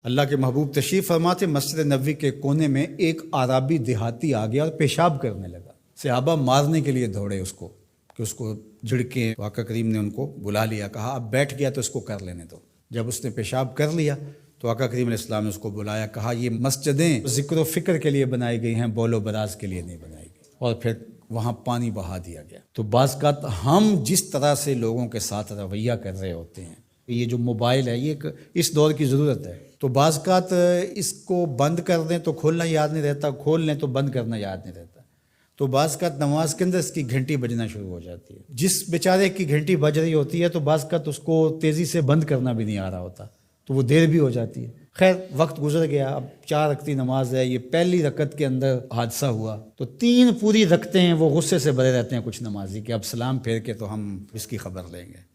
اللہ کے محبوب تشریف فرما تھے، مسجد نبوی کے کونے میں ایک عربی دیہاتی آ گیا اور پیشاب کرنے لگا۔ صحابہ مارنے کے لیے دوڑے اس کو کہ اس کو جھڑکیں۔ آقا کریم نے ان کو بلا لیا، کہا اب بیٹھ گیا تو اس کو کر لینے دو۔ جب اس نے پیشاب کر لیا تو آقا کریم علیہ السلام نے اس کو بلایا، کہا یہ مسجدیں ذکر و فکر کے لیے بنائی گئی ہیں، بول و براز کے لیے نہیں بنائی گئی، اور پھر وہاں پانی بہا دیا گیا۔ تو بعض اوقات ہم جس طرح سے لوگوں کے ساتھ رویہ کر رہے ہوتے ہیں، یہ جو موبائل ہے یہ اس دور کی ضرورت ہے، تو بعض اوقات اس کو بند کر دیں تو کھولنا یاد نہیں رہتا، کھول لیں تو بند کرنا یاد نہیں رہتا، تو بعض اوقات نماز کے اندر اس کی گھنٹی بجنا شروع ہو جاتی ہے۔ جس بیچارے کی گھنٹی بج رہی ہوتی ہے تو بعض اوقات اس کو تیزی سے بند کرنا بھی نہیں آ رہا ہوتا، تو وہ دیر بھی ہو جاتی ہے۔ خیر وقت گزر گیا، اب 4 رکعتی نماز ہے، یہ پہلی رکعت کے اندر حادثہ ہوا تو 3 پوری رکعتیں ہیں وہ غصے سے بھرے رہتے ہیں کچھ نمازی کہ اب سلام پھیر کے تو ہم اس کی خبر لیں گے،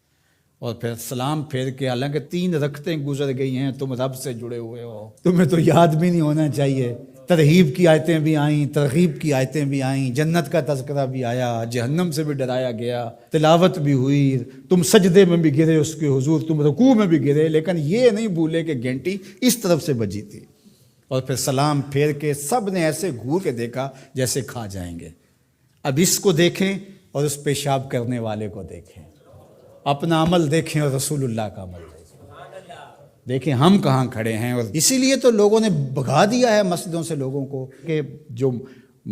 اور پھر سلام پھیر کے حالانکہ 3 رکعتیں گزر گئی ہیں، تم رب سے جڑے ہوئے ہو، تمہیں تو یاد بھی نہیں ہونا چاہیے۔ ترغیب کی آیتیں بھی آئیں، ترغیب کی آیتیں بھی آئیں، جنت کا تذکرہ بھی آیا، جہنم سے بھی ڈرایا گیا، تلاوت بھی ہوئی، تم سجدے میں بھی گرے اس کے حضور، تم رکوع میں بھی گرے، لیکن یہ نہیں بھولے کہ گھنٹی اس طرف سے بجی تھی۔ اور پھر سلام پھیر کے سب نے ایسے گھور کے دیکھا جیسے کھا جائیں گے۔ اب اس کو دیکھیں اور اس پیشاب کرنے والے کو دیکھیں، اپنا عمل دیکھیں اور رسول اللہ کا عمل دیکھیں ہم کہاں کھڑے ہیں۔ اور اسی لیے تو لوگوں نے بھگا دیا ہے مسجدوں سے لوگوں کو کہ جو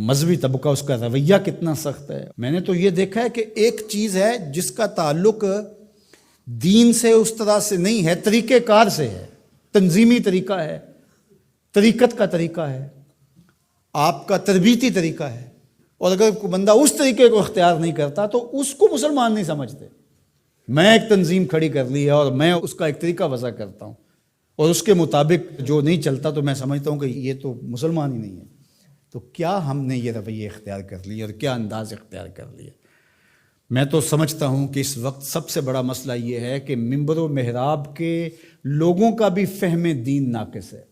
مذہبی طبقہ اس کا رویہ کتنا سخت ہے۔ میں نے تو یہ دیکھا ہے کہ ایک چیز ہے جس کا تعلق دین سے اس طرح سے نہیں ہے، طریقہ کار سے ہے، تنظیمی طریقہ ہے، طریقت کا طریقہ ہے، آپ کا تربیتی طریقہ ہے، اور اگر کوئی بندہ اس طریقے کو اختیار نہیں کرتا تو اس کو مسلمان نہیں سمجھتے۔ میں ایک تنظیم کھڑی کر لی ہے اور میں اس کا ایک طریقہ وضع کرتا ہوں اور اس کے مطابق جو نہیں چلتا تو میں سمجھتا ہوں کہ یہ تو مسلمان ہی نہیں ہے۔ تو کیا ہم نے یہ رویہ اختیار کر لیا اور کیا انداز اختیار کر لیا؟ میں تو سمجھتا ہوں کہ اس وقت سب سے بڑا مسئلہ یہ ہے کہ منبر و محراب کے لوگوں کا بھی فہم دین ناقص ہے۔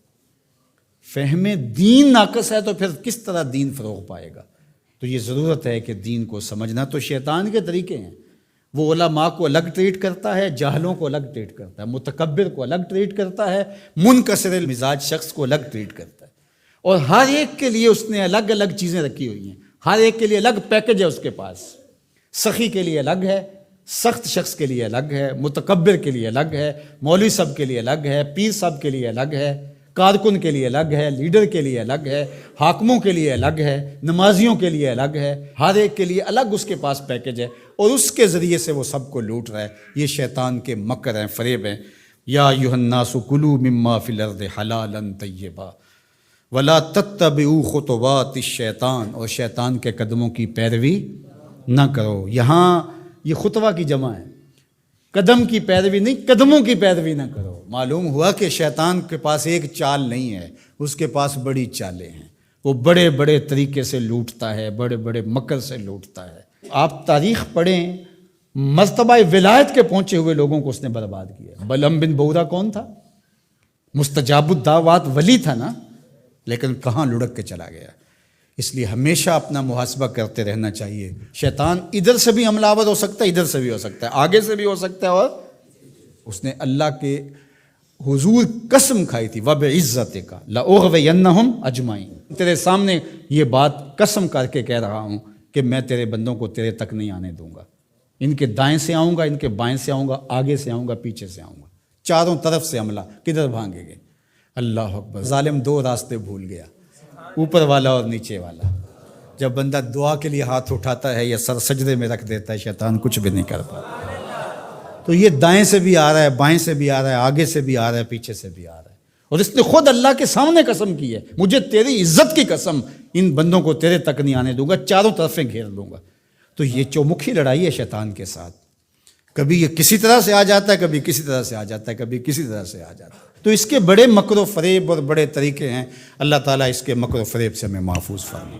فہم دین ناقص ہے تو پھر کس طرح دین فروغ پائے گا؟ تو یہ ضرورت ہے کہ دین کو سمجھنا تو شیطان کے طریقے ہیں، وہ علماء کو الگ ٹریٹ کرتا ہے، جاہلوں کو الگ ٹریٹ کرتا ہے، متکبر کو الگ ٹریٹ کرتا ہے، منکسر المزاج شخص کو الگ ٹریٹ کرتا ہے، اور ہر ایک کے لیے اس نے الگ الگ چیزیں رکھی ہوئی ہیں، ہر ایک کے لیے الگ پیکج ہے اس کے پاس۔ سخی کے لیے الگ ہے، سخت شخص کے لیے الگ ہے، متکبر کے لیے الگ ہے، مولوی صاحب کے لیے الگ ہے، پیر صاحب کے لیے الگ ہے، کارکن کے لیے الگ ہے، لیڈر کے لیے الگ ہے، حاکموں کے لیے الگ ہے، نمازیوں کے لیے الگ ہے، ہر ایک کے لیے الگ اس کے پاس پیکج ہے، اور اس کے ذریعے سے وہ سب کو لوٹ رہا ہے۔ یہ شیطان کے مکر ہیں، فریب ہیں۔ یا ایھا الناس کلوا مما فی الارض حلالا طیبا ولا تتبعوا خطوات الشیطان، اور شیطان کے قدموں کی پیروی نہ کرو۔ یہاں یہ خطوہ کی جمع ہے، قدم کی پیروی نہیں، قدموں کی پیروی نہ کرو۔ معلوم ہوا کہ شیطان کے پاس ایک چال نہیں ہے، اس کے پاس بڑی چالیں ہیں، وہ بڑے بڑے طریقے سے لوٹتا ہے، بڑے بڑے مکر سے لوٹتا ہے۔ آپ تاریخ پڑھیں، مرتبہ ولایت کے پہنچے ہوئے لوگوں کو اس نے برباد کیا۔ بلعم بن بورا کون تھا؟ مستجاب الدعوات ولی تھا نا، لیکن کہاں لڑک کے چلا گیا۔ اس لیے ہمیشہ اپنا محاسبہ کرتے رہنا چاہیے۔ شیطان ادھر سے بھی حملہ آور ہو سکتا ہے، ادھر سے بھی ہو سکتا ہے، آگے سے بھی ہو سکتا ہے، اور اس نے اللہ کے حضور قسم کھائی تھی وَبِعِزَّتِكَ لَأُغْوِيَنَّهُمْ أَجْمَعِينَ، تیرے سامنے یہ بات قسم کر کے کہہ رہا ہوں کہ میں تیرے بندوں کو تیرے تک نہیں آنے دوں گا۔ ان کے دائیں سے آؤں گا، ان کے بائیں سے آؤں گا، آگے سے آؤں گا، پیچھے سے آؤں گا، چاروں طرف سے حملہ۔ کدھر بھاگیں گے؟ اللہ اکبر۔ ظالم 2 راستے بھول گیا، اوپر والا اور نیچے والا۔ جب بندہ دعا کے لیے ہاتھ اٹھاتا ہے یا سر سجدے میں رکھ دیتا ہے، شیطان کچھ بھی نہیں کر پاتا۔ تو یہ دائیں سے بھی آ رہا ہے، بائیں سے بھی آ رہا ہے، آگے سے بھی آ رہا ہے، پیچھے سے بھی آ رہا ہے، اور اس نے خود اللہ کے سامنے قسم کی ہے، مجھے تیری عزت کی قسم، ان بندوں کو تیرے تک نہیں آنے دوں گا، چاروں طرفیں گھیر لوں گا۔ تو یہ چومکھی لڑائی ہے شیطان کے ساتھ، کبھی یہ کسی طرح سے آ جاتا ہے، کبھی کسی طرح سے آ جاتا ہے، کبھی کسی طرح سے آ جاتا ہے۔ تو اس کے بڑے مکر و فریب اور بڑے طریقے ہیں، اللہ تعالیٰ اس کے مکر و فریب سے ہمیں محفوظ فرمائے۔